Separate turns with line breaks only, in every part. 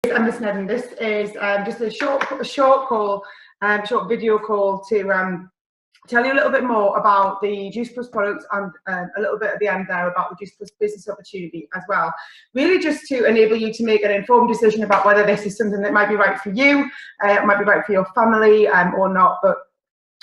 I'm Miss Nedden. This is just a short video call to tell you a little bit more about the Juice Plus products and a little bit at the end there about the Juice Plus business opportunity as well. Really just to enable you to make an informed decision about whether this is something that might be right for you, might be right for your family or not. But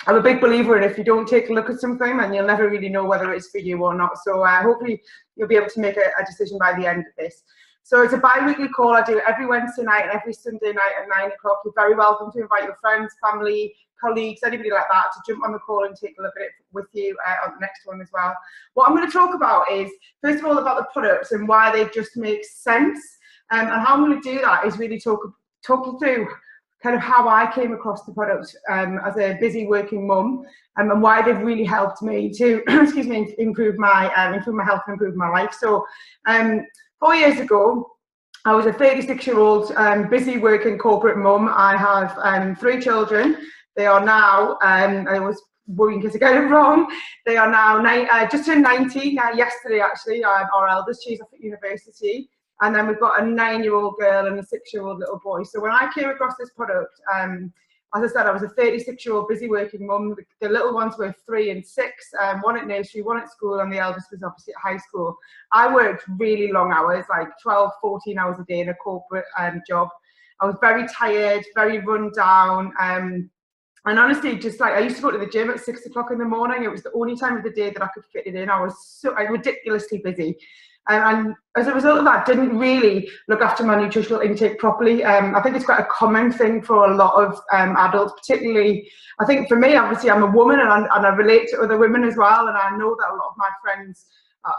I'm a big believer in if you don't take a look at something, then you'll never really know whether it's for you or not. So hopefully you'll be able to make a decision by the end of this. So it's a bi-weekly call. I do it every Wednesday night and every Sunday night at 9 o'clock. You're very welcome to invite your friends, family, colleagues, anybody like that to jump on the call and take a look at it with you on the next one as well. What I'm going to talk about is, first of all, about the products and why they just make sense. And how I'm going to do that is really talk you through kind of how I came across the products as a busy working mum, and why they've really helped me to excuse me, improve my health and improve my life. So 4 years ago, I was a 36-year-old busy working corporate mum. I have 3 children. They are now, I was worrying because I got it wrong, they are now just turned 19 yesterday actually, our eldest, she's off at university. And then we've got a 9-year-old girl and a 6-year-old little boy. So when I came across this product, as I said, I was a 36-year-old busy working mum. The little ones were 3 and 6, one at nursery, one at school, and the eldest was obviously at high school. I worked really long hours, like 12, 14 hours a day in a corporate job. I was very tired, very run down. And honestly, just like I used to go to the gym at 6 o'clock in the morning. It was the only time of the day that I could fit it in. I was so ridiculously busy. And as a result of that, didn't really look after my nutritional intake properly. I think it's quite a common thing for a lot of adults, particularly, I think for me, obviously I'm a woman and I relate to other women as well. And I know that a lot of my friends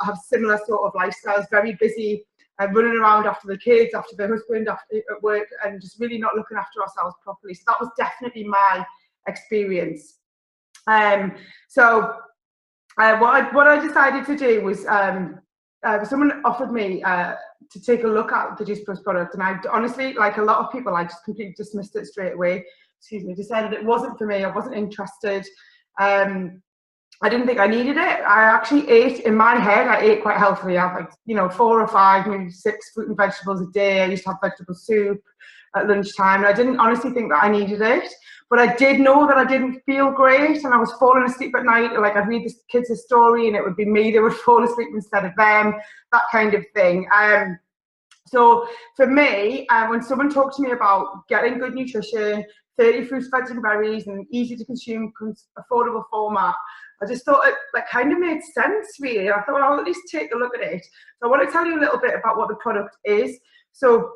have similar sort of lifestyles, very busy, running around after the kids, after their husband, after at work, and just really not looking after ourselves properly. So that was definitely my experience. So what I decided to do was, someone offered me to take a look at the Juice Plus product, and I honestly, like a lot of people, I just completely dismissed it straight away. Excuse me, decided it wasn't for me. I wasn't interested. I didn't think I needed it. I actually ate, in my head, I ate quite healthily. I had like, 4 or 5, maybe 6 fruit and vegetables a day. I used to have vegetable soup at lunchtime, and I didn't honestly think that I needed it. But I did know that I didn't feel great, and I was falling asleep at night. Like I'd read the kids a story, and it would be me that would fall asleep instead of them, that kind of thing. So for me, when someone talked to me about getting good nutrition, 30 fruits, veggies and berries, and easy to consume, affordable format, I just thought it kind of made sense, really. I thought I'll at least take a look at it. So I want to tell you a little bit about what the product is. So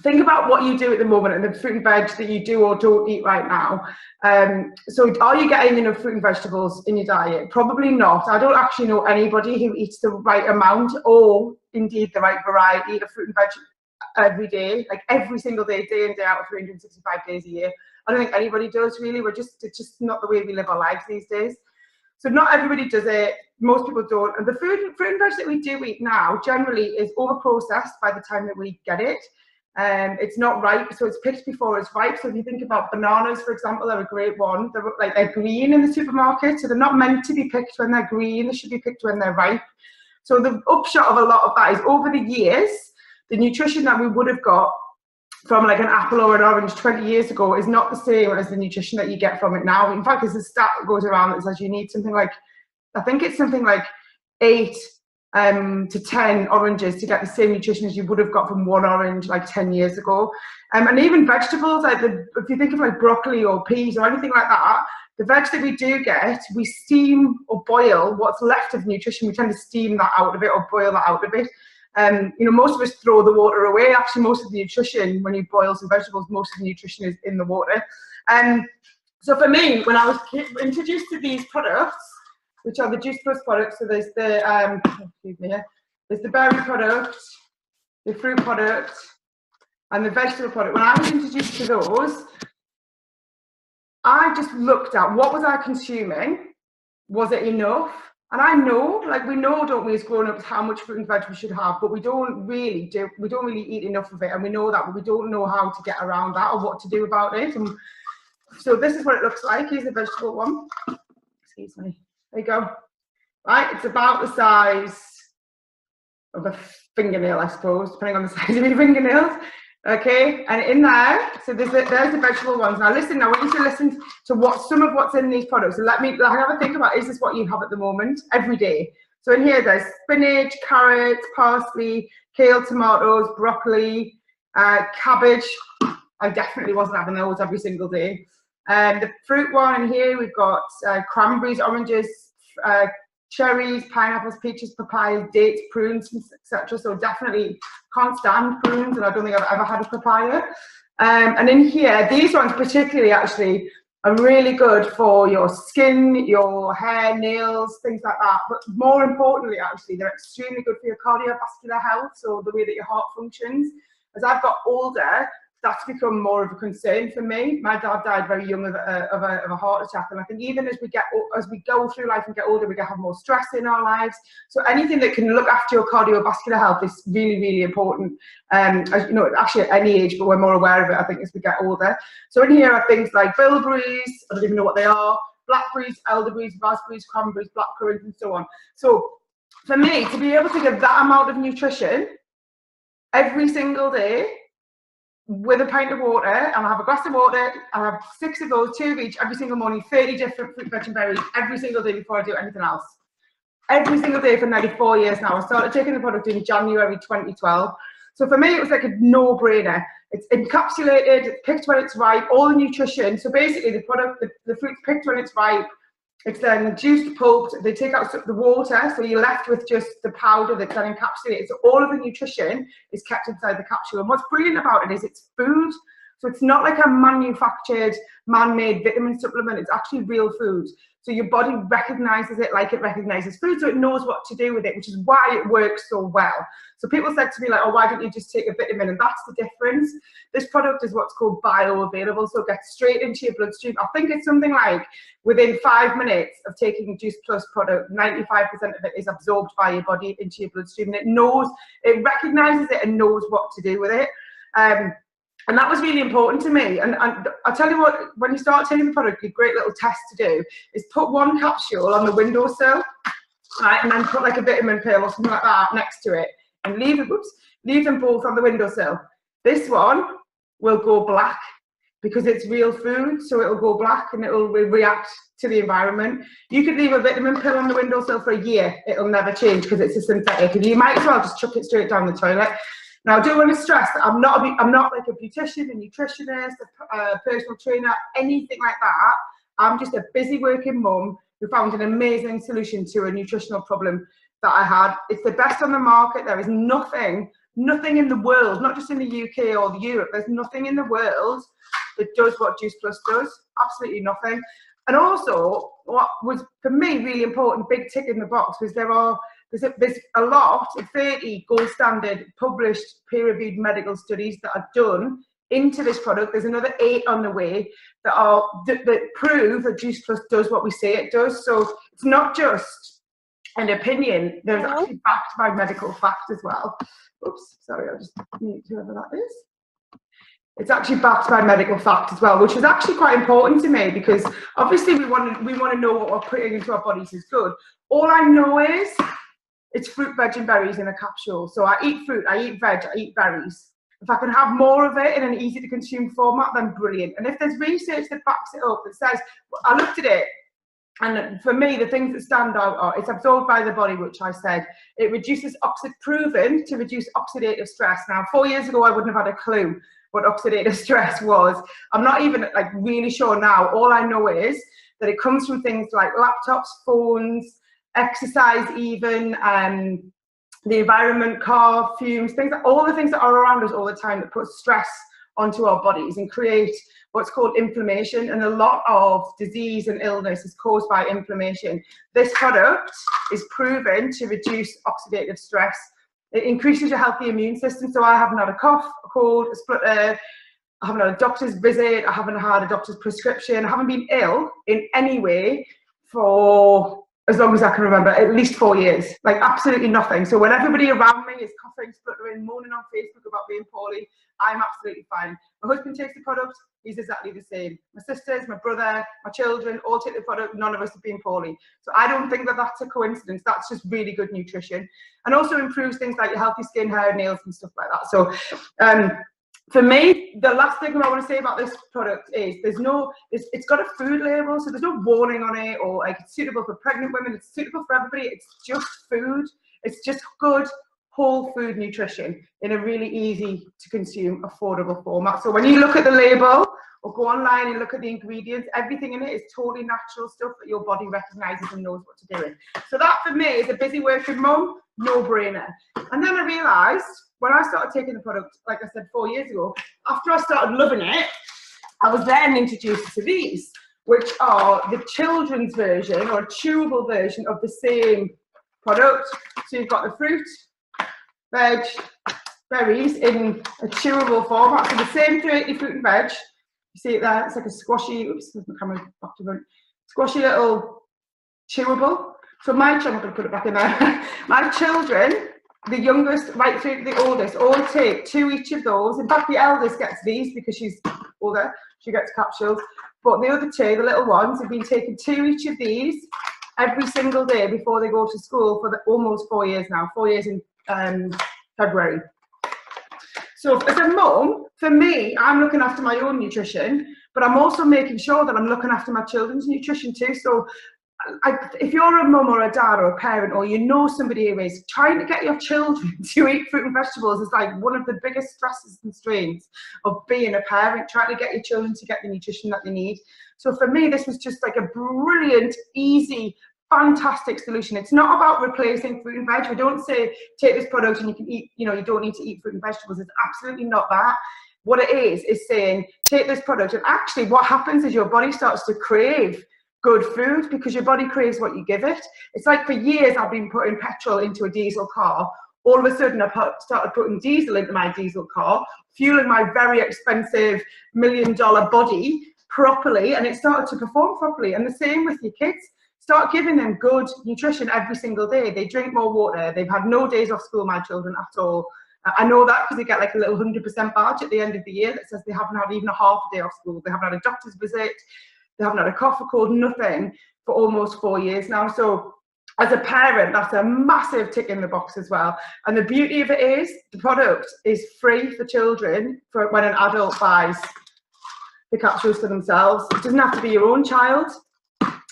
think about what you do at the moment and the fruit and veg that you do or don't eat right now. So are you getting enough fruit and vegetables in your diet? Probably not. I don't actually know anybody who eats the right amount or indeed the right variety of fruit and veg every day, like every single day, day in, day out, 365 days a year. I don't think anybody does, really. It's just not the way we live our lives these days. So not everybody does it. Most people don't. And the fruit and veg that we do eat now generally is over-processed by the time that we get it. It's not ripe, so it's picked before it's ripe. So if you think about bananas, for example, they're a great one. They're green in the supermarket, so they're not meant to be picked when they're green. They should be picked when they're ripe. So the upshot of a lot of that is, over the years, the nutrition that we would have got from like an apple or an orange 20 years ago is not the same as the nutrition that you get from it now. In fact, there's a stat that goes around that says you need something like, I think it's something like 8 to 10 oranges to get the same nutrition as you would have got from 1 orange like 10 years ago. And even vegetables, like if you think of like broccoli or peas or anything like that, the veg that we do get, we steam or boil what's left of nutrition. We tend to steam that out of it or boil that out of it. Most of us throw the water away. Actually, most of the nutrition, when you boil some vegetables, most of the nutrition is in the water. So for me, when I was introduced to these products, which are the Juice Plus products, so there's the there's the berry product, the fruit product, and the vegetable product. When I was introduced to those, I just looked at what was I consuming, was it enough? And I know, like we know, don't we, as grown-ups, how much fruit and veg we should have, but we don't really eat enough of it, and we know that, but we don't know how to get around that or what to do about it. And so this is what it looks like. Here's the vegetable one. Excuse me. There you go. Right, it's about the size of a fingernail, I suppose, depending on the size of your fingernails. Okay, and in there, so there's the vegetable ones. Now listen, I want you to listen to some of what's in these products. And let me have a think about, is this what you have at the moment every day? So in here there's spinach, carrots, parsley, kale, tomatoes, broccoli, cabbage. I definitely wasn't having those every single day. The fruit one in here, we've got cranberries, oranges, cherries, pineapples, peaches, papayas, dates, prunes, etc. So definitely can't stand prunes, and I don't think I've ever had a papaya. And in here, these ones particularly actually are really good for your skin, your hair, nails, things like that. But more importantly, actually, they're extremely good for your cardiovascular health, so the way that your heart functions. As I've got older, that's become more of a concern for me. My dad died very young of a heart attack, and I think even as we go through life and get older, we have more stress in our lives. So anything that can look after your cardiovascular health is really, really important. As you know, actually at any age, but we're more aware of it, I think, as we get older. So in here are things like bilberries, I don't even know what they are, blackberries, elderberries, raspberries, cranberries, blackcurrant, and so on. So for me, to be able to give that amount of nutrition every single day, with a pint of water, and I have a glass of water, I have 6 of those, 2 of each, every single morning, 30 different fruit, veg and berries every single day before I do anything else. Every single day for nearly 4 years now. I started taking the product in January 2012. So for me, it was like a no-brainer. It's encapsulated, it's picked when it's ripe, all the nutrition. So basically the product, the fruit's picked when it's ripe, it's then juiced, pulped, they take out the water, so you're left with just the powder that's then encapsulated. So all of the nutrition is kept inside the capsule. And what's brilliant about it is it's food. So it's not like a manufactured, man-made vitamin supplement. It's actually real food. So your body recognizes it like it recognizes food, so it knows what to do with it, which is why it works so well. So people said to me, like, oh, why don't you just take a vitamin? And that's the difference. This product is what's called bioavailable, so it gets straight into your bloodstream. I think it's something like within 5 minutes of taking a Juice Plus product, 95% of it is absorbed by your body into your bloodstream. And it knows, it recognizes it and knows what to do with it. And that was really important to me. And I'll tell you what, when you start taking the product, a great little test to do is put one capsule on the windowsill, right, and then put like a vitamin pill or something like that next to it, and leave them both on the windowsill. This one will go black because it's real food, so it'll go black and it'll react to the environment. You could leave a vitamin pill on the windowsill for a year, it'll never change because it's a synthetic, and you might as well just chuck it straight down the toilet. Now, I do want to stress that I'm not like a beautician, a nutritionist, a personal trainer, anything like that. I'm just a busy working mum who found an amazing solution to a nutritional problem that I had. It's the best on the market. There is nothing in the world, not just in the UK or Europe, there's nothing in the world that does what Juice Plus does. Absolutely nothing. And also, what was for me really important, big tick in the box, was there's a lot of 30 gold standard published peer-reviewed medical studies that are done into this product. There's another 8 on the way that prove that Juice Plus does what we say it does. So it's not just an opinion, there's actually backed by medical fact as well. Oops, sorry, I'll just mute whoever that is. It's actually backed by medical fact as well, which is actually quite important to me, because obviously we want to know what we're putting into our bodies is good. All I know is it's fruit, veg and berries in a capsule. So I eat fruit, I eat veg, I eat berries. If I can have more of it in an easy to consume format, then brilliant. And if there's research that backs it up, that says, I looked at it, and for me, the things that stand out are it's absorbed by the body, which I said. It reduces proven to reduce oxidative stress. Now, 4 years ago, I wouldn't have had a clue what oxidative stress was. I'm not even like really sure now. All I know is that it comes from things like laptops, phones, exercise, even the environment, car, fumes, things, all the things that are around us all the time that put stress onto our bodies and create what's called inflammation. And a lot of disease and illness is caused by inflammation. This product is proven to reduce oxidative stress. It increases your healthy immune system. So I haven't had a cough, a cold, a splutter, I haven't had a doctor's visit, I haven't had a doctor's prescription, I haven't been ill in any way for as long as I can remember, at least 4 years, like absolutely nothing. So when everybody around me is coughing, spluttering, moaning on Facebook about being poorly, I'm absolutely fine. My husband takes the product, he's exactly the same. My sisters, my brother, my children all take the product, none of us have been poorly. So I don't think that that's a coincidence, that's just really good nutrition. And also improves things like your healthy skin, hair, nails and stuff like that. So For me, the last thing I want to say about this product is it's got a food label, so there's no warning on it, or like it's suitable for pregnant women, it's suitable for everybody. It's just food. It's just good whole food nutrition in a really easy to consume, affordable format. So when you look at the label or go online and look at the ingredients, everything in it is totally natural stuff that your body recognizes and knows what to do with. So that for me, is a busy working mum, no brainer. And then I realized when I started taking the product, like I said 4 years ago, after I started loving it, I was then introduced to these, which are the children's version or a chewable version of the same product. So you've got the fruit, veg, berries in a chewable format. So the same 380 fruit and veg. You see it there? It's like a squashy, oops, the camera back to front. Squashy little chewable. So my children, I'm going to put it back in there. My children, the youngest right through to the oldest, all take 2 each of those. In fact, the eldest gets these because she's older. She gets capsules. But the other two, the little ones, have been taking 2 each of these every single day before they go to school for almost 4 years now. 4 years in February. So as a mum, for me, I'm looking after my own nutrition, but I'm also making sure that I'm looking after my children's nutrition too. So if you're a mum or a dad or a parent, or you know somebody who is, trying to get your children to eat fruit and vegetables is like one of the biggest stresses and strains of being a parent, trying to get your children to get the nutrition that they need. So for me, this was just like a brilliant, easy, fantastic solution. It's not about replacing fruit and veg. We don't say take this product and you can eat, you don't need to eat fruit and vegetables. It's absolutely not that. What it is saying take this product, and actually what happens is your body starts to crave good food because your body craves what you give it. It's like for years I've been putting petrol into a diesel car. All of a sudden I started putting diesel into my diesel car, fueling my very expensive $1 million body properly, and it started to perform properly. And the same with your kids. Start giving them good nutrition every single day. They drink more water. They've had no days off school, my children, at all. I know that because they get like a little 100% badge at the end of the year that says they haven't had even a half a day off school. They haven't had a doctor's visit. They haven't had a cough or cold, nothing for almost 4 years now. So as a parent, that's a massive tick in the box as well. And the beauty of it is the product is free for children for when an adult buys the capsules for themselves. It doesn't have to be your own child.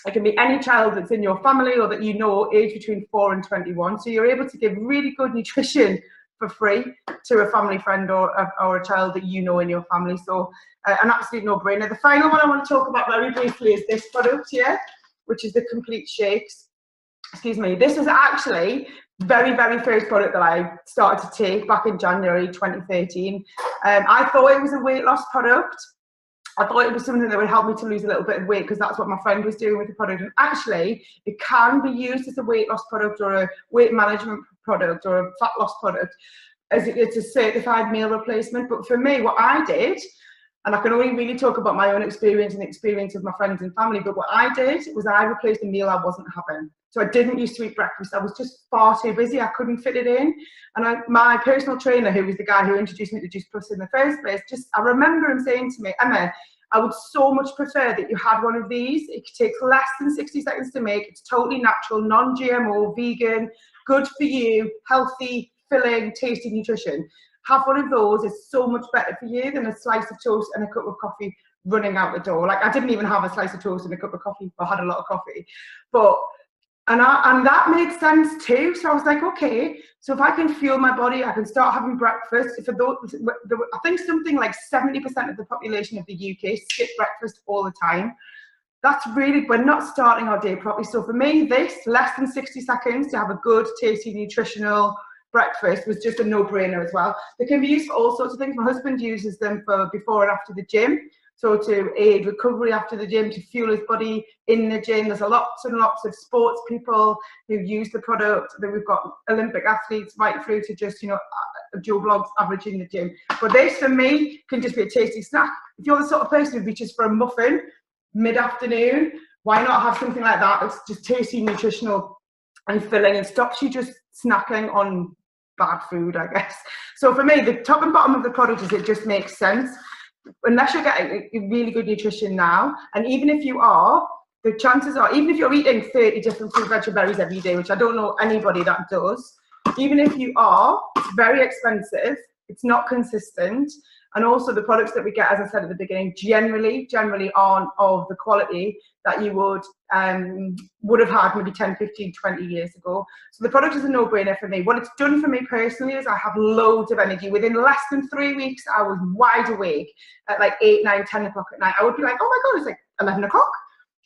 It can be any child that's in your family or that you know, aged between 4 and 21. So you're able to give really good nutrition for free to a family friend or a child that you know in your family. So an absolute no-brainer. The final one I want to talk about very briefly is this product here, which is the Complete Shakes. Excuse me. This was actually the very, very first product that I started to take back in January 2013. I thought it was a weight loss product. I thought it was something that would help me to lose a little bit of weight because that's what my friend was doing with the product. And actually, it can be used as a weight loss product or a weight management product or a fat loss product, as it's a certified meal replacement. But for me, what I did, and I can only really talk about my own experience and the experience of my friends and family, but what I did was I replaced a meal I wasn't having. So I didn't used to eat breakfast. I was just far too busy. I couldn't fit it in. And my personal trainer, who was the guy who introduced me to Juice Plus in the first place, I remember him saying to me, Emma, I would so much prefer that you had one of these. It takes less than 60 seconds to make. It's totally natural, non-GMO, vegan, good for you, healthy, filling, tasty nutrition. Have one of those. It's so much better for you than a slice of toast and a cup of coffee running out the door. Like, I didn't even have a slice of toast and a cup of coffee, but I had a lot of coffee. And that made sense too. So I was like, okay, so if I can fuel my body, I can start having breakfast. I think something like 70% of the population of the UK skip breakfast all the time. That's really, we're not starting our day properly. So for me, this, less than 60 seconds to have a good, tasty, nutritional breakfast was just a no-brainer as well. They can be used for all sorts of things. My husband uses them for before and after the gym. So to aid recovery after the gym, to fuel his body in the gym. There's lots and lots of sports people who use the product. Then we've got Olympic athletes right through to just, Joe Blogs average in the gym. But this, for me, can just be a tasty snack. If you're the sort of person who reaches for a muffin mid-afternoon, why not have something like that that's just tasty, nutritional and filling and stops you just snacking on bad food, I guess. So for me, the top and bottom of the product is it just makes sense. Unless you're getting really good nutrition now, and even if you are, the chances are, even if you're eating 30 different fruit, veg, and berries every day, which I don't know anybody that does, even if you are, it's very expensive, it's not consistent, And also the products that we get, as I said at the beginning, generally aren't of the quality that you would have had maybe 10, 15, 20 years ago. So the product is a no-brainer for me. What it's done for me personally is I have loads of energy. Within less than 3 weeks, I was wide awake at like 8, 9, 10 o'clock at night. I would be like, oh my God, it's like 11 o'clock.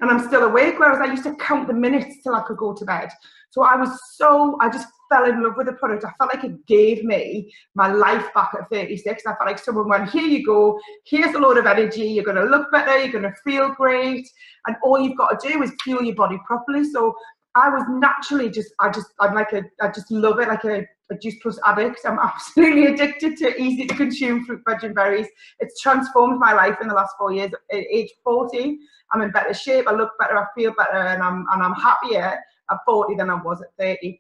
And I'm still awake, whereas I used to count the minutes till I could go to bed. So I just fell in love with the product. I felt like it gave me my life back at 36. I felt like someone went, here you go, here's a load of energy, you're gonna look better, you're gonna feel great, and all you've got to do is fuel your body properly. So I was naturally I just love it, like a Juice Plus addict. I'm absolutely addicted to easy to consume fruit, veg and berries. It's transformed my life in the last 4 years. At age 40, I'm in better shape, I look better, I feel better, and I'm happier at 40 than I was at 30.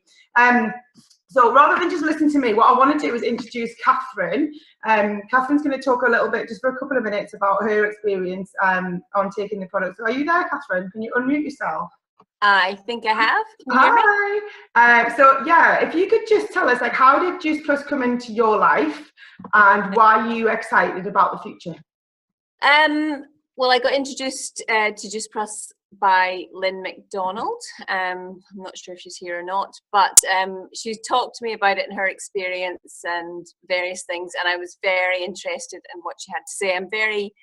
So rather than just listen to me, what I want to do is introduce Catherine. Catherine's going to talk a little bit, just for a couple of minutes, about her experience on taking the product. So are you there, Catherine? Can you unmute yourself?
I think I have. Can you hear me?
Hi. So yeah, if you could just tell us, like, how did Juice Plus come into your life, and why are you excited about the future?
Well, I got introduced to Juice Plus by Lynn McDonald. I'm not sure if she's here or not, but she talked to me about it and her experience and various things, and I was very interested in what she had to say. I'm very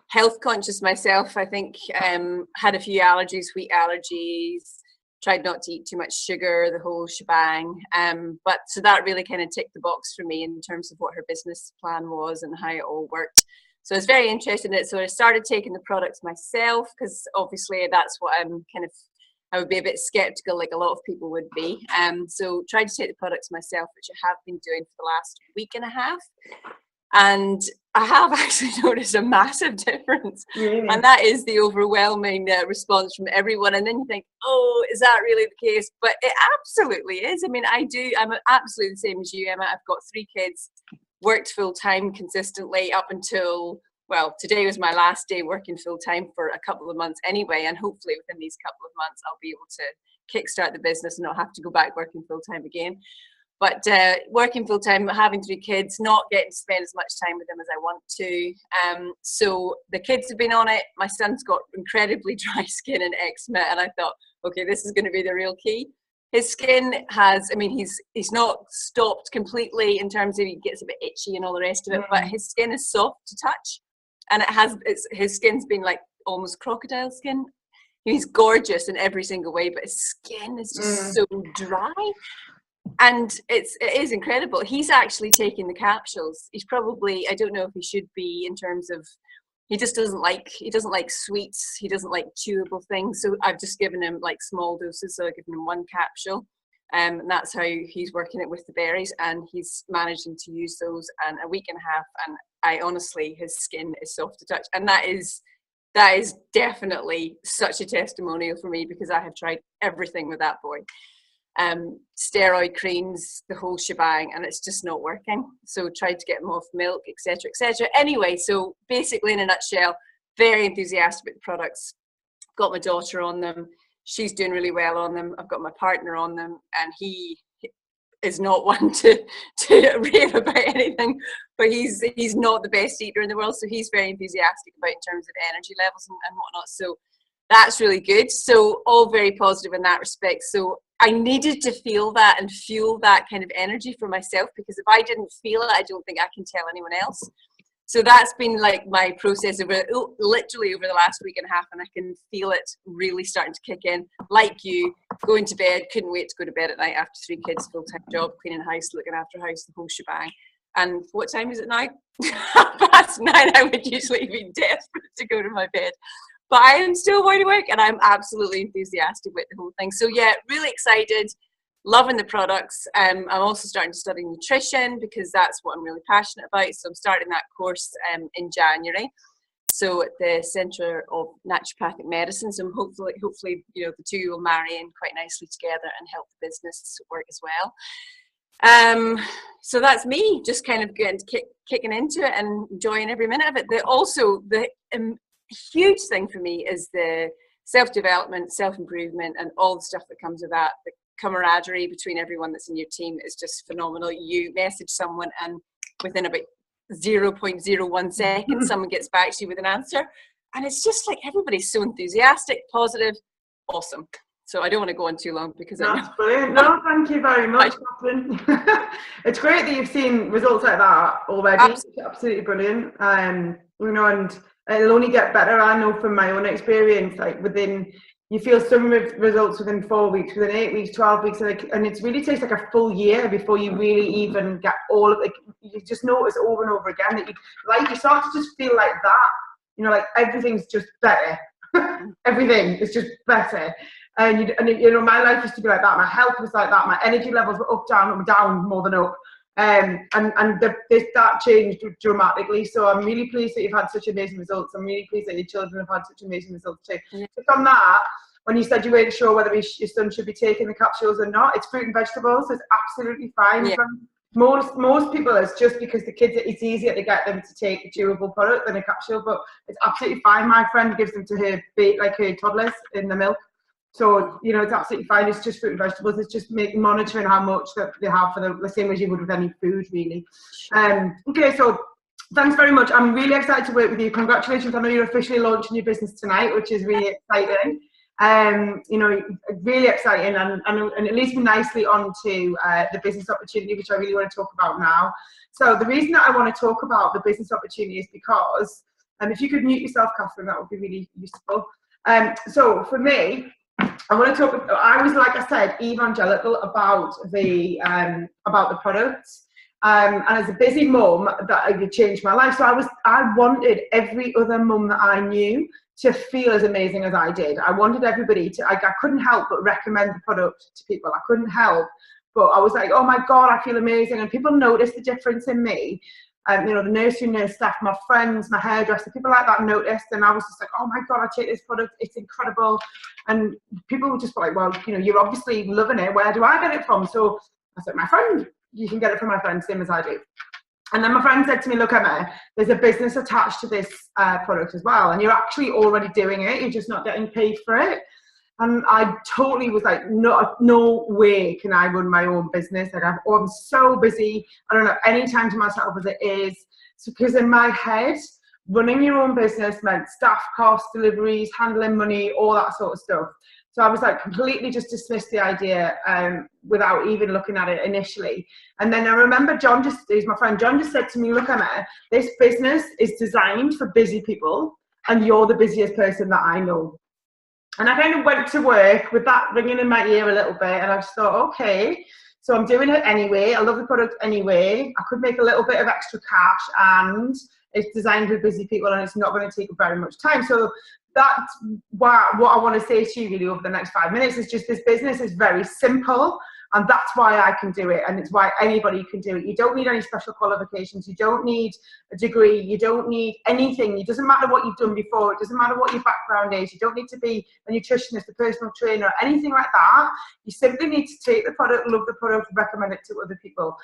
health conscious myself. I think had a few allergies, wheat allergies, tried not to eat too much sugar, the whole shebang. But so that really kind of ticked the box for me in terms of what her business plan was and how it all worked. So I was very interested in it. So I started taking the products myself, because obviously that's what I would be a bit skeptical, like a lot of people would be. So tried to take the products myself, which I have been doing for the last week and a half. And I have actually noticed a massive difference.
Really?
And that is the overwhelming response from everyone. And then you think, oh, is that really the case? But it absolutely is. I mean, I'm absolutely the same as you, Emma. I've got 3 kids, worked full time consistently up until, well, today was my last day working full time for a couple of months anyway. And hopefully within these couple of months, I'll be able to kickstart the business and not have to go back working full time again. But working full time, having 3 kids, not getting to spend as much time with them as I want to. So the kids have been on it. My son's got incredibly dry skin and eczema, and I thought, okay, this is going to be the real key. His skin has, I mean, he's not stopped completely in terms of he gets a bit itchy and all the rest of it, but his skin is soft to touch, and his skin's been like almost crocodile skin. He's gorgeous in every single way, but his skin is just so dry. And it is incredible. He's actually taking the capsules. He's probably, I don't know if he should be, in terms of, he doesn't like sweets. He doesn't like chewable things. So I've just given him like small doses. So I've given him 1 capsule. And that's how he's working it with the berries. And he's managing to use those in a week and a half. And I honestly, his skin is soft to touch. And that is definitely such a testimonial for me, because I have tried everything with that boy. Steroid creams, the whole shebang, and it's just not working. So tried to get him off milk, etc., etc. Anyway, so basically in a nutshell, very enthusiastic with the products. Got my daughter on them. She's doing really well on them. I've got my partner on them, and he is not one to rave about anything, but he's not the best eater in the world, so he's very enthusiastic about in terms of energy levels and whatnot. So that's really good. So all very positive in that respect. So I needed to feel that and fuel that kind of energy for myself, because if I didn't feel it, I don't think I can tell anyone else. So that's been like my process literally over the last week and a half, and I can feel it really starting to kick in. Like you, going to bed, couldn't wait to go to bed at night after 3 kids, full-time job, cleaning house, looking after house, the whole shebang. And what time is it now? 9:30. I would usually be desperate to go to my bed. But I am still wide awake, and I'm absolutely enthusiastic with the whole thing. So yeah, really excited, loving the products. I'm also starting to study nutrition, because that's what I'm really passionate about. So I'm starting that course in January. So at the Centre of Naturopathic Medicine. So hopefully, you know, the two will marry in quite nicely together and help the business work as well. So that's me, just kind of kicking into it and enjoying every minute of it. The huge thing for me is the self-development, self-improvement, and all the stuff that comes with that. The camaraderie between everyone that's in your team is just phenomenal. You message someone, and within about 0.01 seconds someone gets back to you with an answer, and it's just like everybody's so enthusiastic, positive, awesome. So I don't want to go on too long because
that's brilliant. No, thank you very much, Catherine. It's great that you've seen results like that already. Absolutely brilliant. You know, and it'll only get better. I know from my own experience, like you feel some results within 4 weeks, within 8 weeks, 12 weeks, and it really takes like a full year before you really even get all of it. You just notice over and over again that you start to just feel like that. You know, like everything's just better. Everything is just better. And you know, my life used to be like that. My health was like that. My energy levels were up, down more than up. And that changed dramatically. So I'm really pleased that you've had such amazing results. I'm really pleased that your children have had such amazing results too. Yeah. So from that, when you said you weren't sure whether your son should be taking the capsules or not, it's fruit and vegetables. It's absolutely fine. Yeah. Most people, it's just because the kids, it's easier to get them to take a chewable product than a capsule, but it's absolutely fine. My friend gives them to her toddlers in the milk. So, you know, it's absolutely fine. It's just fruit and vegetables. It's just monitoring how much that they have for the same as you would with any food, really. Okay, so thanks very much. I'm really excited to work with you. Congratulations. I know you're officially launching your business tonight, which is really exciting. You know, really exciting, and it leads me nicely on to the business opportunity, which I really want to talk about now. So the reason that I want to talk about the business opportunity is because, if you could mute yourself, Catherine, that would be really useful. So for me, I want to talk. I was, like I said, evangelical about the products, and as a busy mum, that it changed my life. So I wanted every other mum that I knew to feel as amazing as I did. I wanted everybody to. I couldn't help but recommend the product to people. I couldn't help, but I was like, oh my God, I feel amazing, and people noticed the difference in me. You know, the nursery nurse staff, my friends, my hairdresser, people like that noticed, and I was just like, oh my God, I take this product, it's incredible. And people were just like, well, you know, you're obviously loving it, where do I get it from? So I said, my friend, you can get it from my friend, same as I do. And then my friend said to me, look, Emma, there's a business attached to this product as well, and you're actually already doing it, you're just not getting paid for it. And I totally was like, no way can I run my own business. Like I'm so busy. I don't have any time to myself as it is. So, because in my head, running your own business meant staff costs, deliveries, handling money, all that sort of stuff. So I was like completely just dismissed the idea without even looking at it initially. And then I remember who's my friend, John just said to me, look, Emma, this business is designed for busy people, and you're the busiest person that I know. And I kind of went to work with that ringing in my ear a little bit, and I just thought, okay, so I'm doing it anyway. I love the product anyway. I could make a little bit of extra cash, and it's designed for busy people, and it's not going to take very much time. So that's what I want to say to you really over the next 5 minutes is just this business is very simple, and that's why I can do it, and it's why anybody can do it. You don't need any special qualifications. You don't need a degree. You don't need anything. It doesn't matter what you've done before. It doesn't matter what your background is. You don't need to be a nutritionist, a personal trainer, anything like that. You simply need to take the product, love the product, recommend it to other people.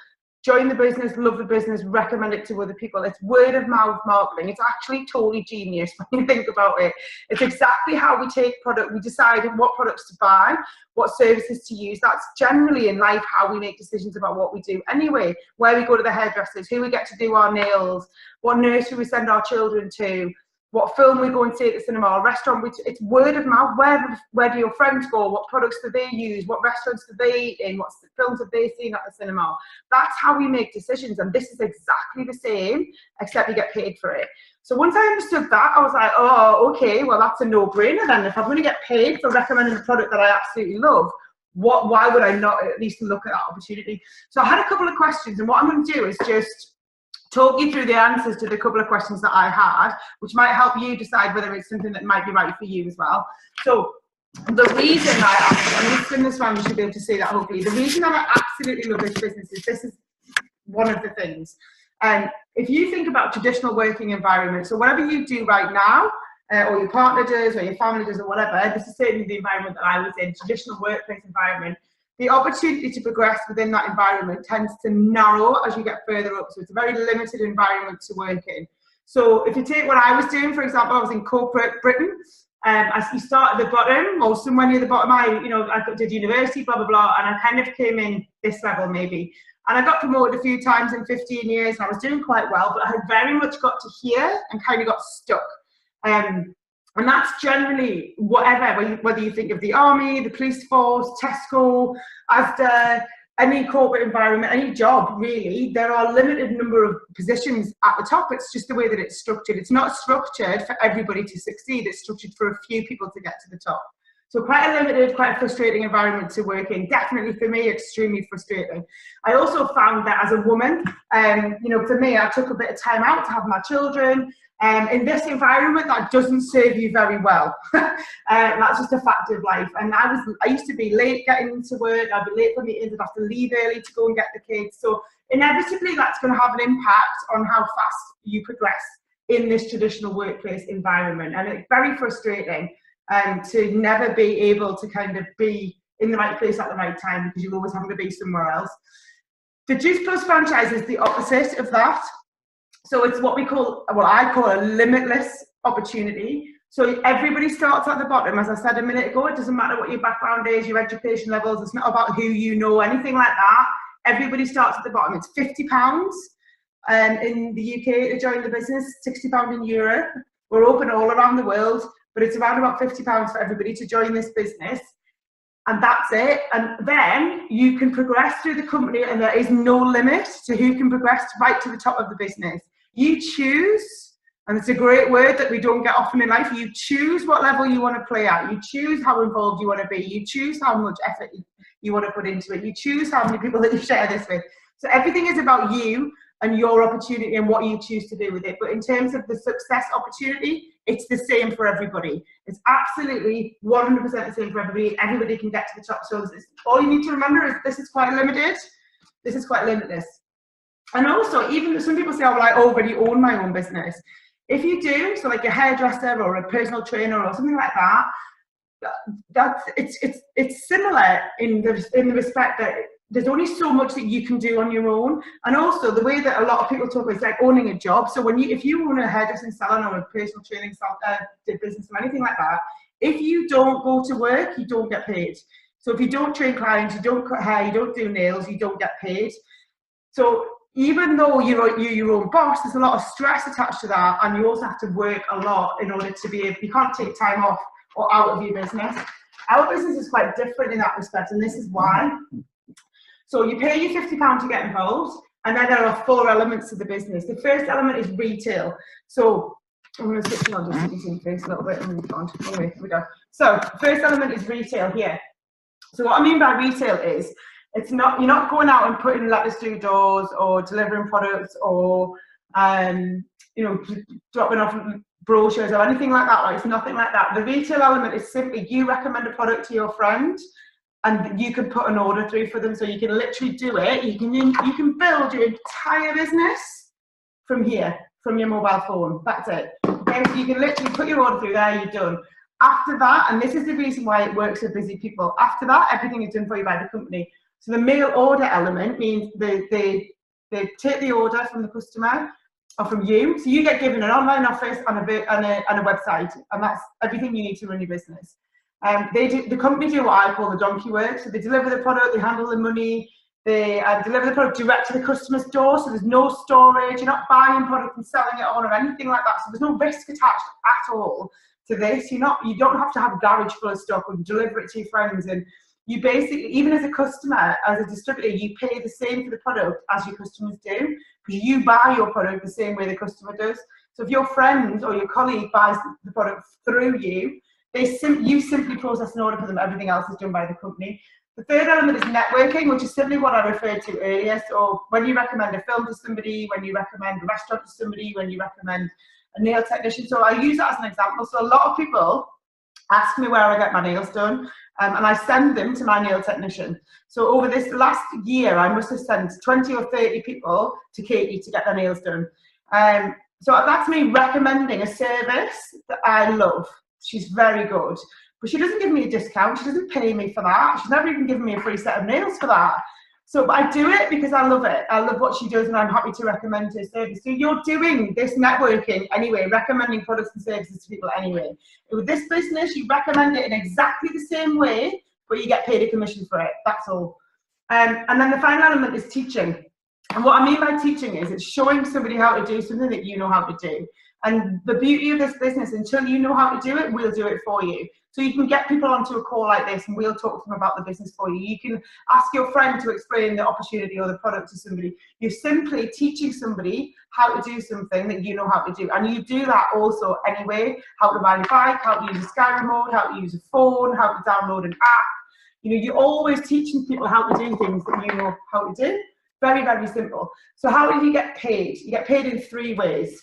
Join the business, love the business, recommend it to other people. It's word of mouth marketing. It's actually totally genius when you think about it. It's exactly how we take product. We decide what products to buy, what services to use. That's generally in life how we make decisions about what we do anyway. Where we go to the hairdressers, who we get to do our nails, what nursery we send our children to, what film we go and see at the cinema, or restaurant. It's word of mouth. Where do your friends go? What products do they use? What restaurants do they eat in? What films have they seen at the cinema? That's how we make decisions, and this is exactly the same, except you get paid for it. So once I understood that, I was like, oh, okay, well, that's a no-brainer then. If I'm going to get paid for recommending a product that I absolutely love, why would I not at least look at that opportunity? So I had a couple of questions, and what I'm going to do is just talk you through the answers to the couple of questions that I had, which might help you decide whether it's something that might be right for you as well. So the reason I'm going to spin this around, you should be able to see that hopefully. The reason that I absolutely love this business is this is one of the things. And if you think about traditional working environments, so whatever you do right now, or your partner does, or your family does, or whatever, this is certainly the environment that I was in, traditional workplace environment. The opportunity to progress within that environment tends to narrow as you get further up. So it's a very limited environment to work in. So if you take what I was doing, for example, I was in corporate Britain. As you start at the bottom, or somewhere near the bottom, I did university, blah, blah, blah, and I kind of came in this level maybe. And I got promoted a few times in 15 years, and I was doing quite well, but I had very much got to here and kind of got stuck. And that's generally whatever, whether you think of the army, the police force, Tesco, Asda, any corporate environment, any job really, there are a limited number of positions at the top. It's just the way that it's structured. It's not structured for everybody to succeed. It's structured for a few people to get to the top. So quite a limited, quite a frustrating environment to work in. Definitely for me, extremely frustrating. I also found that as a woman, you know, for me, I took a bit of time out to have my children. In this environment, that doesn't serve you very well. That's just a fact of life. And I used to be late getting into work. I'd be late for meetings. I'd have to leave early to go and get the kids. So inevitably, that's going to have an impact on how fast you progress in this traditional workplace environment. And it's very frustrating to never be able to kind of be in the right place at the right time, because you're always having to be somewhere else. The Juice Plus franchise is the opposite of that. So it's what I call a limitless opportunity. So everybody starts at the bottom. As I said a minute ago, it doesn't matter what your background is, your education levels. It's not about who you know, anything like that. Everybody starts at the bottom. It's £50 in the UK to join the business, £60 in Europe. We're open all around the world, but it's around about £50 for everybody to join this business. And that's it. And then you can progress through the company, and there is no limit to who can progress right to the top of the business. You choose, and it's a great word that we don't get often in life, you choose what level you want to play at. You choose how involved you want to be. You choose how much effort you want to put into it. You choose how many people that you share this with. So everything is about you and your opportunity and what you choose to do with it. But in terms of the success opportunity, it's the same for everybody. It's absolutely 100% the same for everybody. Everybody can get to the top. So all you need to remember is this is quite limited. This is quite limitless. And also, even some people say, oh, well, I already own my own business. If you do, so like a hairdresser or a personal trainer or something like that, it's similar in the respect that there's only so much that you can do on your own. And also the way that a lot of people talk about, it's like owning a job. So if you own a hairdressing salon or a personal training business or anything like that, if you don't go to work, you don't get paid. So if you don't train clients, you don't cut hair, you don't do nails, you don't get paid. So even though you're your own boss, there's a lot of stress attached to that, and you also have to work a lot in order to be able, you can't take time off or out of your business. Our business is quite different in that respect, and this is why. So you pay your £50 to get involved, and then there are 4 elements to the business. The first element is retail. So I'm going to switch it on just so you can see the face a little bit. Here we go. So first element is retail here. So what I mean by retail is, you're not going out and putting letters through doors or delivering products or dropping off brochures or anything like that. Right? It's nothing like that. The retail element is simply you recommend a product to your friend, and you can put an order through for them. So you can literally do it. You can build your entire business from here, from your mobile phone. That's it. Okay, so you can literally put your order through there. You're done. After that, and this is the reason why it works for busy people. After that, everything is done for you by the company. So the mail order element means they take the order from the customer or from you. So you get given an online office and a website, and that's everything you need to run your business. The company do what I call the donkey work. So they deliver the product, they handle the money, they deliver the product direct to the customer's door. So there's no storage, you're not buying product and selling it on or anything like that. So there's no risk attached at all to this. You don't have to have a garage full of stock and deliver it to your friends. And you basically, even as a customer, as a distributor, you pay the same for the product as your customers do, because you buy your product the same way the customer does. So if your friend or your colleague buys the product through you, you simply process an order for them. Everything else is done by the company. The third element is networking, which is simply what I referred to earlier. So when you recommend a film to somebody, when you recommend a restaurant to somebody, when you recommend a nail technician. So I use that as an example. So a lot of people ask me where I get my nails done, and I send them to my nail technician. So over this last year, I must have sent 20 or 30 people to Katie to get their nails done. So that's me recommending a service that I love. She's very good, but she doesn't give me a discount. She doesn't pay me for that. She's never even given me a free set of nails for that. So but I do it because I love it. I love what she does, and I'm happy to recommend her service. So you're doing this networking anyway, recommending products and services to people anyway. With this business, you recommend it in exactly the same way, but you get paid a commission for it. That's all. And then the final element is teaching. And what I mean by teaching is it's showing somebody how to do something that you know how to do. And the beauty of this business, until you know how to do it, we'll do it for you. So you can get people onto a call like this and we'll talk to them about the business for you. You can ask your friend to explain the opportunity or the product to somebody. You're simply teaching somebody how to do something that you know how to do. And you do that also anyway, how to ride a bike, how to use a Sky remote, how to use a phone, how to download an app. You know, you're always teaching people how to do things that you know how to do. Very, very simple. So how do you get paid? You get paid in 3 ways.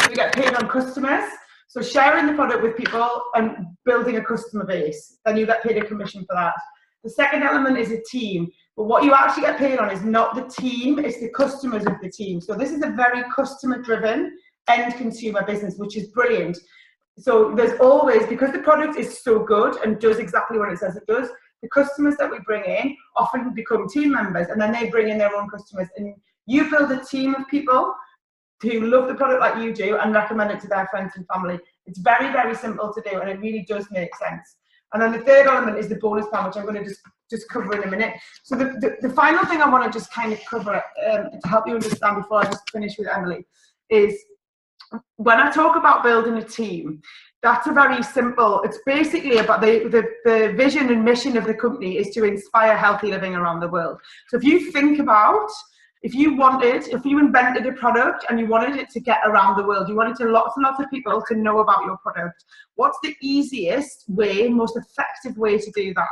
You get paid on customers. So sharing the product with people and building a customer base. Then you get paid a commission for that. The second element is a team. But what you actually get paid on is not the team, it's the customers of the team. So this is a very customer-driven end consumer business, which is brilliant. So there's always, because the product is so good and does exactly what it says it does, the customers that we bring in often become team members, and then they bring in their own customers. And you build a team of people who love the product like you do and recommend it to their friends and family. It's very, very simple to do, and it really does make sense. And then the third element is the bonus plan, which I'm going to just cover in a minute. So the final thing I want to just kind of cover to help you understand before I just finish with Emily is when I talk about building a team, that's a very simple, it's basically about the vision and mission of the company is to inspire healthy living around the world. So if you think about, if you invented a product and you wanted it to get around the world, you wanted lots and lots of people to know about your product, what's the easiest way, most effective way to do that?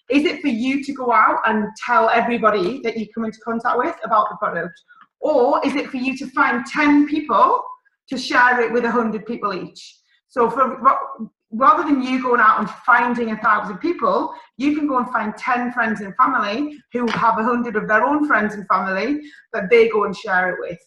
Is it for you to go out and tell everybody that you come into contact with about the product? Or is it for you to find 10 people to share it with 100 people each? So rather than you going out and finding 1,000 people, you can go and find 10 friends and family who have 100 of their own friends and family that they go and share it with.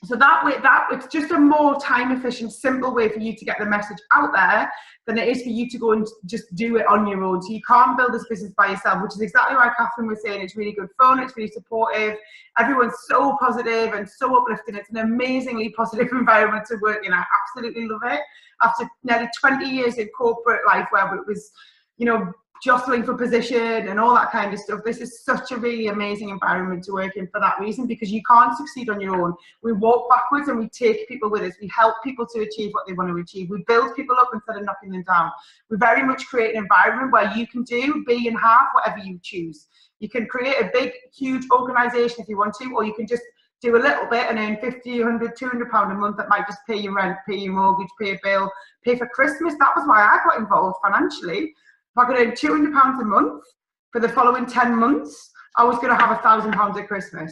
So that way, it's just a more time efficient, simple way for you to get the message out there than it is for you to go and just do it on your own. So you can't build this business by yourself, which is exactly why Catherine was saying it's really good fun, it's really supportive, everyone's so positive and so uplifting. It's an amazingly positive environment to work in. I absolutely love it. After nearly 20 years in corporate life where it was, you know, jostling for position and all that kind of stuff, this is such a really amazing environment to work in for that reason, because you can't succeed on your own. We walk backwards and we take people with us. We help people to achieve what they want to achieve. We build people up instead of knocking them down. We very much create an environment where you can do, be and have whatever you choose. You can create a big, huge organization if you want to, or you can just do a little bit and earn 50, 100, 200 pound a month that might just pay your rent, pay your mortgage, pay a bill, pay for Christmas. That was why I got involved financially. If I could earn £200 a month for the following 10 months, I was going to have £1,000 at Christmas.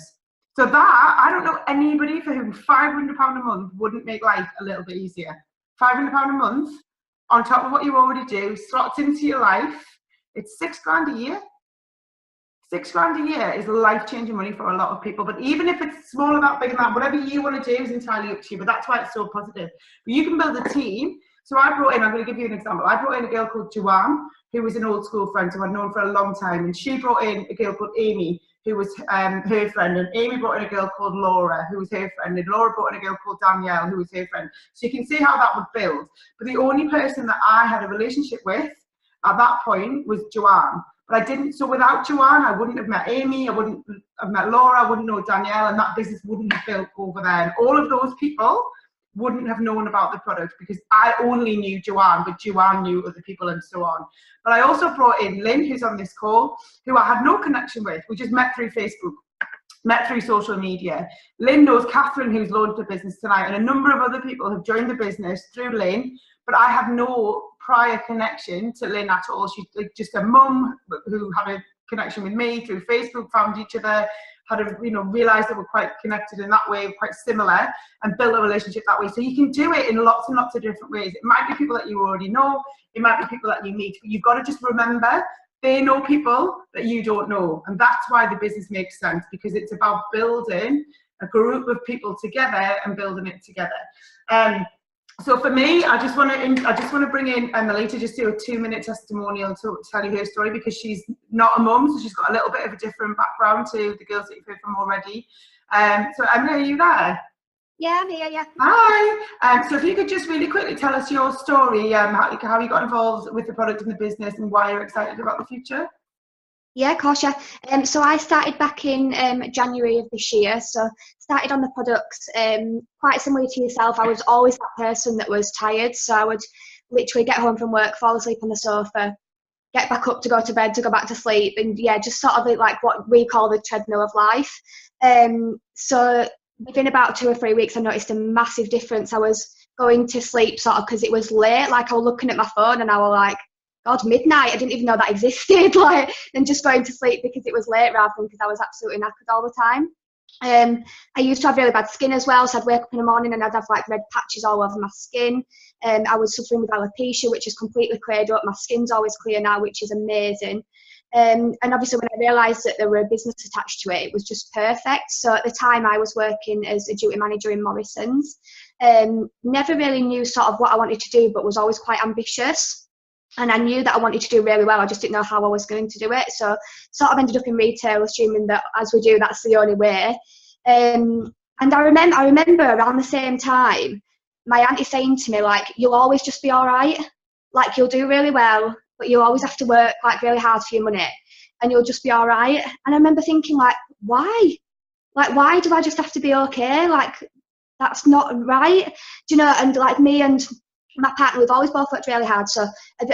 So that, I don't know anybody for whom £500 a month wouldn't make life a little bit easier. £500 a month on top of what you already do, slots into your life. It's £6,000 a year. £6,000 a year is life-changing money for a lot of people. But even if it's smaller, that, bigger than that, whatever you want to do is entirely up to you. But that's why it's so positive. But you can build a team. So I brought in, I'm going to give you an example. I brought in a girl called Joanne, who was an old school friend who I'd known for a long time. And she brought in a girl called Amy, who was her friend. And Amy brought in a girl called Laura, who was her friend. And Laura brought in a girl called Danielle, who was her friend. So you can see how that would build. But the only person that I had a relationship with at that point was Joanne. But I didn't, so without Joanne, I wouldn't have met Amy, I wouldn't have met Laura, I wouldn't know Danielle, and that business wouldn't have built over there. And all of those people wouldn't have known about the product because I only knew Joanne, but Joanne knew other people and so on. But I also brought in Lynn, who's on this call, who I had no connection with. We just met through Facebook, met through social media. Lynn knows Catherine, who's launched the business tonight, and a number of other people have joined the business through Lynn, but I have no prior connection to Lynn at all. She's just a mum who had a connection with me through Facebook, found each other, realised that we're quite connected in that way, quite similar, and built a relationship that way. So you can do it in lots and lots of different ways. It might be people that you already know, it might be people that you meet, but you've got to just remember they know people that you don't know. And that's why the business makes sense, because it's about building a group of people together and building it together. So for me, I just want to bring in Emily to just do a 2-minute testimonial to tell you her story, because she's not a mum, so she's got a little bit of a different background to the girls that you've heard from already. So Emily, are you there?
Yeah, I'm here, yeah.
Hi. So if you could just really quickly tell us your story, how you got involved with the product and the business and why you're excited about the future.
Yeah, of course, yeah. So I started back in January of this year. So started on the products, quite similar to yourself. I was always that person that was tired. So I would literally get home from work, fall asleep on the sofa, get back up to go to bed, to go back to sleep. And yeah, just sort of like what we call the treadmill of life. So within about 2 or 3 weeks, I noticed a massive difference. I was going to sleep sort of because it was late. Like I was looking at my phone and I was like, God, midnight. I didn't even know that existed. Like, and just going to sleep because it was late rather than because I was absolutely knackered all the time. I used to have really bad skin as well, so I'd wake up in the morning and I'd have like red patches all over my skin. I was suffering with alopecia, which is completely cleared up. My skin's always clear now, which is amazing. And obviously when I realised that there were a business attached to it, it was just perfect. So at the time I was working as a duty manager in Morrison's. Never really knew sort of what I wanted to do, but was always quite ambitious. And I knew that I wanted to do really well. I just didn't know how I was going to do it. So sort of ended up in retail, assuming that as we do, that's the only way. And I remember around the same time, my auntie saying to me, like, you'll always just be all right. Like, you'll do really well, but you'll always have to work like really hard for your money and you'll just be all right. And I remember thinking, like, why? Like, why do I just have to be okay? Like, that's not right. Do you know, and like me and my partner, we've always both worked really hard. So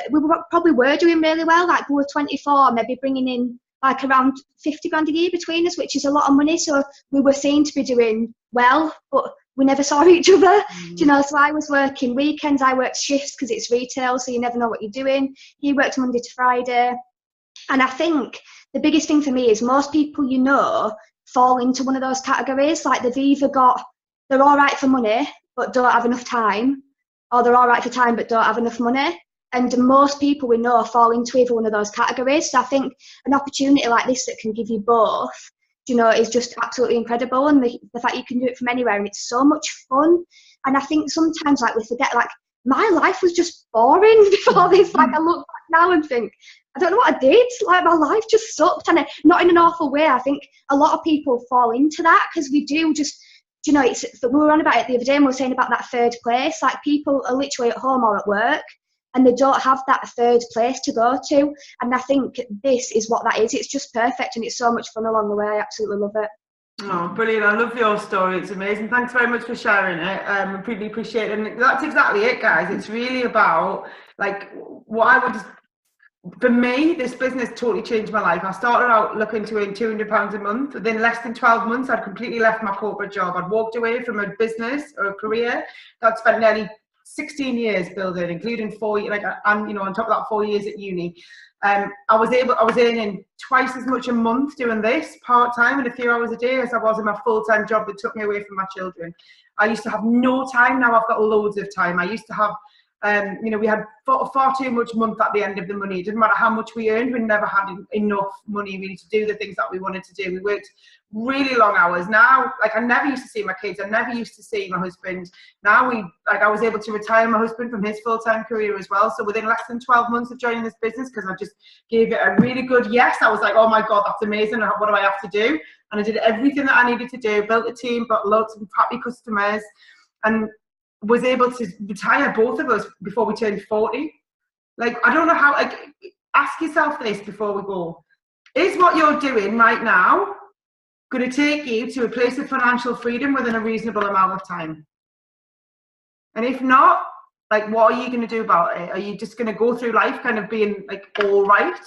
we probably were doing really well. Like we were 24, maybe bringing in like around 50 grand a year between us, which is a lot of money. So we were seen to be doing well, but we never saw each other. Do you know, so I was working weekends, I worked shifts because it's retail, so you never know what you're doing. He worked Monday to Friday. And I think the biggest thing for me is most people, you know, fall into one of those categories. Like they've either they're all right for money, but don't have enough time, or they're all right for time, but don't have enough money. And most people we know fall into either one of those categories. So I think an opportunity like this that can give you both, you know, is just absolutely incredible. And the fact you can do it from anywhere, and it's so much fun. And I think sometimes like we forget, like my life was just boring before this. Like I look back now and think, I don't know what I did. Like my life just sucked, and not in an awful way. I think a lot of people fall into that because we do just, you know, we were on about it the other day and we were saying about that third place. Like people are literally at home or at work and they don't have that third place to go to. And I think this is what that is. It's just perfect and it's so much fun along the way. I absolutely love it.
Oh, brilliant. I love your story. It's amazing. Thanks very much for sharing it. I really appreciate it. And that's exactly it, guys. It's really about, like, what I would... For me, this business totally changed my life. I started out looking to earn £200 a month. Within less than 12 months, I'd completely left my corporate job. I'd walked away from a business or a career that I'd spent nearly 16 years building, including 4 years, and you know, on top of that, 4 years at uni. I was earning twice as much a month doing this part-time and a few hours a day as I was in my full-time job that took me away from my children. I used to have no time. Now I've got loads of time. I used to have, you know, we had far too much month at the end of the money. It didn't matter how much we earned, we never had enough money really to do the things that we wanted to do. We worked really long hours. Now, like, I never used to see my kids. I never used to see my husband. Now I was able to retire my husband from his full-time career as well. So within less than 12 months of joining this business, because I just gave it a really good yes, I was like, oh my God, that's amazing. What do I have to do? And I did everything that I needed to do, built a team, got loads of happy customers, and was able to retire both of us before we turned 40. Like, I don't know how, like, ask yourself this before we go. Is what you're doing right now going to take you to a place of financial freedom within a reasonable amount of time? And if not, like, what are you going to do about it? Are you just going to go through life kind of being like all right?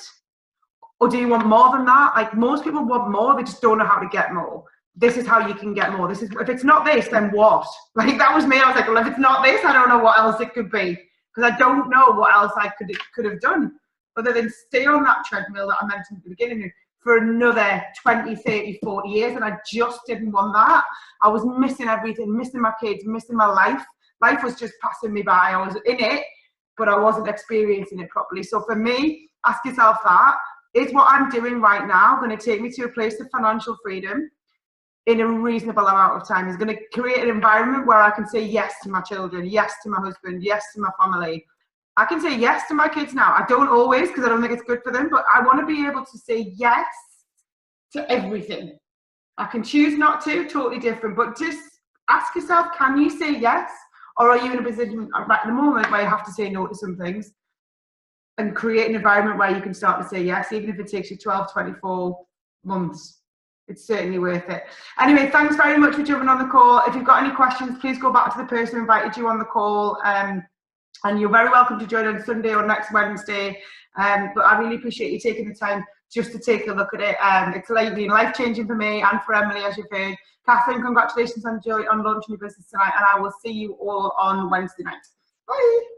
Or do you want more than that? Like, most people want more, they just don't know how to get more. This is how you can get more. This is, if it's not this, then what? Like, that was me. I was like, well, if it's not this, I don't know what else it could be, because I don't know what else I could have done other than stay on that treadmill that I mentioned at the beginning for another 20, 30, 40 years. And I just didn't want that. I was missing everything, missing my kids, missing my life. Life was just passing me by. I was in it, but I wasn't experiencing it properly. So for me, ask yourself that. Is what I'm doing right now going to take me to a place of financial freedom in a reasonable amount of time? Is going to create an environment where I can say yes to my children, yes to my husband, yes to my family. I can say yes to my kids now. I don't always, because I don't think it's good for them, but I want to be able to say yes to everything. I can choose not to, totally different, but just ask yourself, can you say yes? Or are you in a position right at the moment where you have to say no to some things? and create an environment where you can start to say yes, even if it takes you 12, 24 months. It's certainly worth it. Anyway, thanks very much for jumping on the call. If you've got any questions, please go back to the person who invited you on the call. And you're very welcome to join on Sunday or next Wednesday. But I really appreciate you taking the time just to take a look at it. It's been life-changing for me and for Emily, as you've heard. Catherine, congratulations on launching your business tonight, and I will see you all on Wednesday night. Bye.